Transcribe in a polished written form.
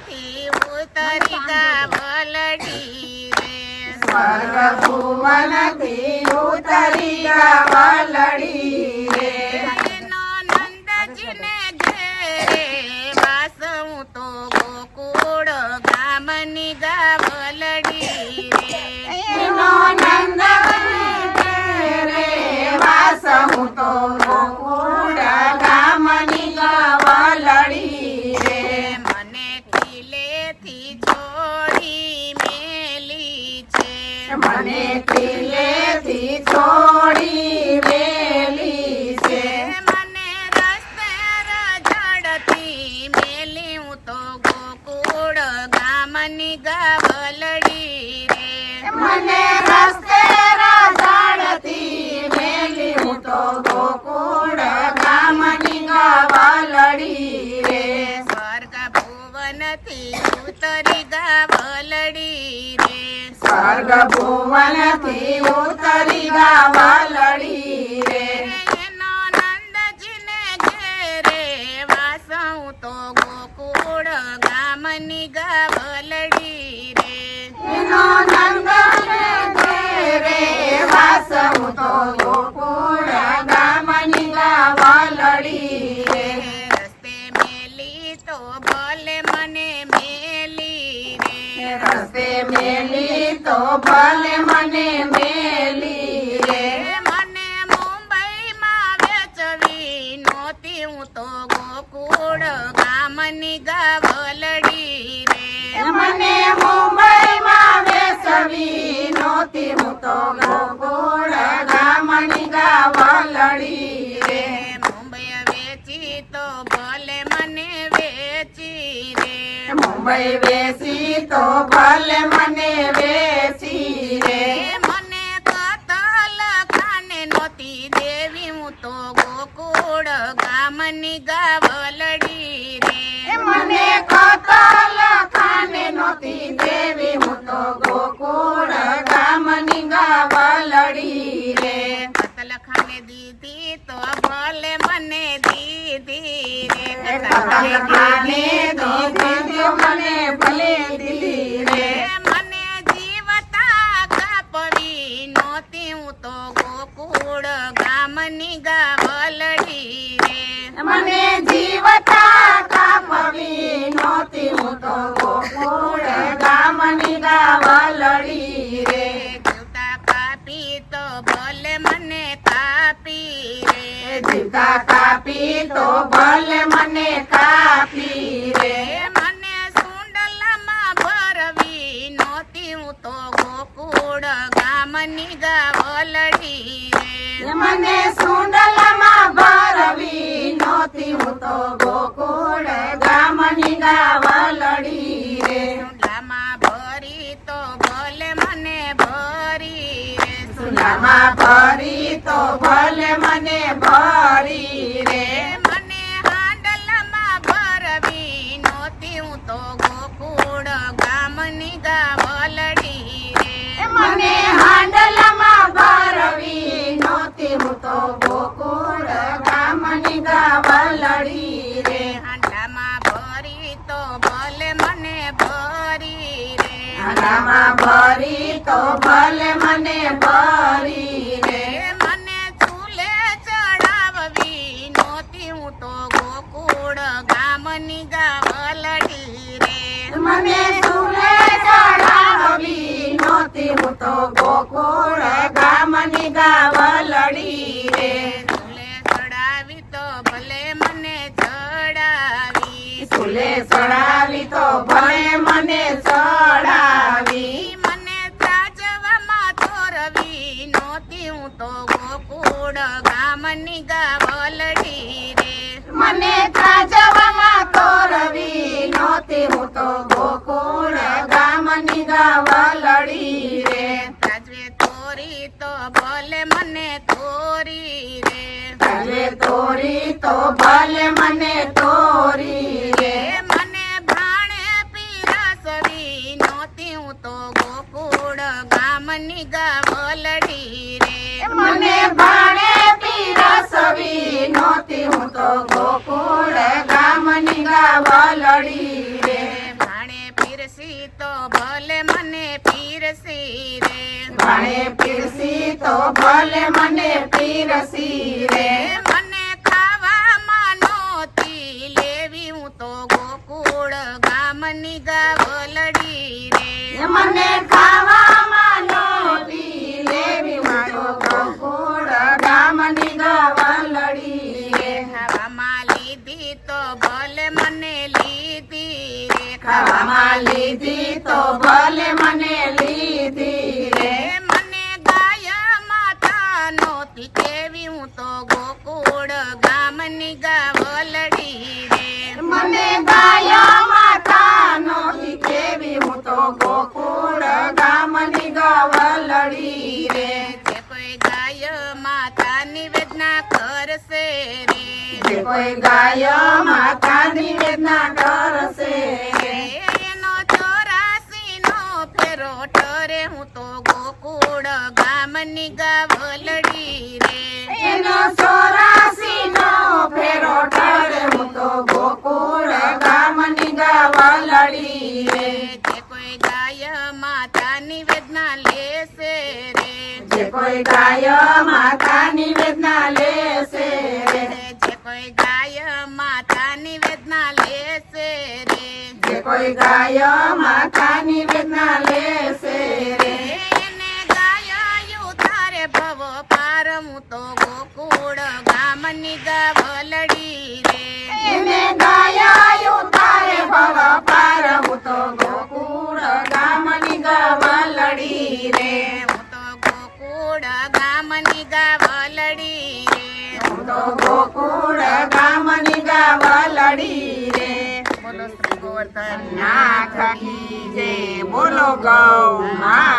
ભુવનથી ઉતરી ગાવલડી રે સ્વર્ગ ભુવનથી ઉતરી ગાવલડી રે એનો નંદજીને ઘેરે વાસ હું તો ગોકુળ ગામની ગાવલડી રે એનો નંદ ઘેરે વાસ હું તો ગોકુળ ગામની ગાવલડી રે મને કિલ્લેથી છોડી મેલી છે મને કિલ્લેથી છોડી મેલી છે મને રસ્તે રઝળતી મેલી હું તો ગોકુળ ગામની ગાવલડી રે મને રસ્તે રઝળતી મેલી હું તો ગોકુળ ગામની ગાવલડી રે સ્વર્ગ ભુવનથી ઉતરી ગાવલડી રે સ્વર્ગ ભુવનથી ઉતરી ગાવલડી રે એનો નંદજીને ઘેરે વાસ હું તો ગોકુળ ગામની ગાવલડી રે એનો નંદ ઘેરે વાસ હું તો ગોકુળ ગામની ગાવલડી રે રસ્તે મેલી તો ભલે મને મેલી રે રસ્તે મેલી તો ભલે મને મેલી રે મને મુંબઈમાં વેચવી નહોતી હું તો ગોકુળ ગામની ગાવલડી રે મને મુંબઈમાં વેચવી નહોતી હું તો ગોકુળ ગામની ગાવલડી રે મુંબઈ વેચી તો ભલે મને વેચી રે મુંબઈ વેચી તો ભલે મને વેચી રે મને કતલ ખાને નહોતી દેવી હું તો ગોકુળ ગામની ગાવલડી રે મને કતલ ખાને નહોતી દેવી હું તો ગોકુળ ગામની ગાવલડી રે કતલ ખાને દીધી તો ભલે મને દીધી રે કતલ ખાને દીધી મને ભલે દીધી રે મને જીવતા કાપવી નહોતી હું તો ગોકુળ ગામની ગાવલડી રે મને જીવતા કાપવી નહોતી હું તો ગોકુળ ગામની ગાવલડી રે જીવતા કાપી તો ભલે મને કાપી રે જીવતા કાપી તો ભલે મને કાપી રે મને સુંડલમાં ભરવી નહોતી હું તો ગોકુળ ગામની ગાવલડી રે મને સુંડલમાં ભરવી નહોતી હું તો ગોકુળ ગામની ગાવલડી રે સુંડલામાં ભરી તો ભલે મને ભરી રે સુંડલામાં ભરી તો ભલે મને ભરી રે મને હાંડલમાં ભરવી નહોતી હું તો ગોકુળ ગામની ગાવલડી રે મને હાંડલમાં ભરવી નહોતી હું તો ગોકુળ ગામની ગાવલડી રે હાંડલામાં ભરી તો ભલે મને ભરી રે હાંડલામાં ભરી તો ભલે મને ભરી રે મને ચૂલે ચડાવવી નહોતી હું તો ગોકુળ ગામની ગાવલડી રે મને સુલે ચડાવવી નહોતી હું તો ગોકુળ ગામની ગાવલડી રે ચૂલે ચડાવી તો ભલે મને ચડાવી સુલે ચડાવી તો ભલે મને ચડાવી મને ત્રાજવામાં તોરવી નહોતી હું તો ગોકુળ ગામની ગાવલડી રે મને ત્રાજવામાં તોરવી નહોતી હું તો ગોકુળ ગામની ગાવલડી રે ત્રાજવે તોરી તો ભલે મને તોરી રે ત્રાજવે તોરી તો ભલે મને તોરી રે મને ભાણે પીરસવી નહોતી હું તો ગોકુળ ગામની ગાવલડી રે મને ભાણે પીરસવી નહોતી હું તો ગોકુળ ગામની ગાવલડી રે પીરસી રે ભાણે પીરસી તો ભલે મને પીરસી રે મને ખાવામાં નહોતી લેવી હું તો ગોકુળ ગામની ગાવલડી રે મને ખાવામાં નહોતી લેવી હું તો ગોકુળ ગામની ગાવલડી રે ખાવામાં લીધી તો ભલે મને લીધી રે ખાવામાં લીધી તો ભલે મને લીધી રે મને ગાય માતા નહોતી કેવી હું તો ગોકુળ ગામની ગાવલડી રે મને ગાયા માતા નોતી કેવી હું તો ગોકુળ ગામની ગાવલડી રે જે કોઈ ગાય માતાની વેદના કરશે રે જે કોઈ ગાય માતાની વેદના કરશે એનો 84 નો ફેરો ઠરે હું તો ગોકુળ ગામની ગાવલડી રે એનો 84 નો ફેરો ઠરે હું તો ગોકુળ ગામની ગાવલડી રે જે કોઈ ગાય માતાની વેદના લેશે રે જે કોઈ ગાય માતાની વેદના લેશે રે જે કોઈ ગાય માતાની વેદના લેશે રે જે કોઈ ગાય માતાની વેદના લેશે રે એને ગાય ઉતારે ભવ પાર હું તો ગોકુળ ગામની ગાવલડી રે એને ગાયા ઉતારે ભવ પાર હું તો ગોકુળ ગામની ગાવલડી રે હું તો ગોકુળ ગામની ગાવલડી રે હું તો ગોકુળ ગામની ગાવલડી રે બોલો શ્રી ગોવર્ધન નાથ કી જય બોલો ગૌ માત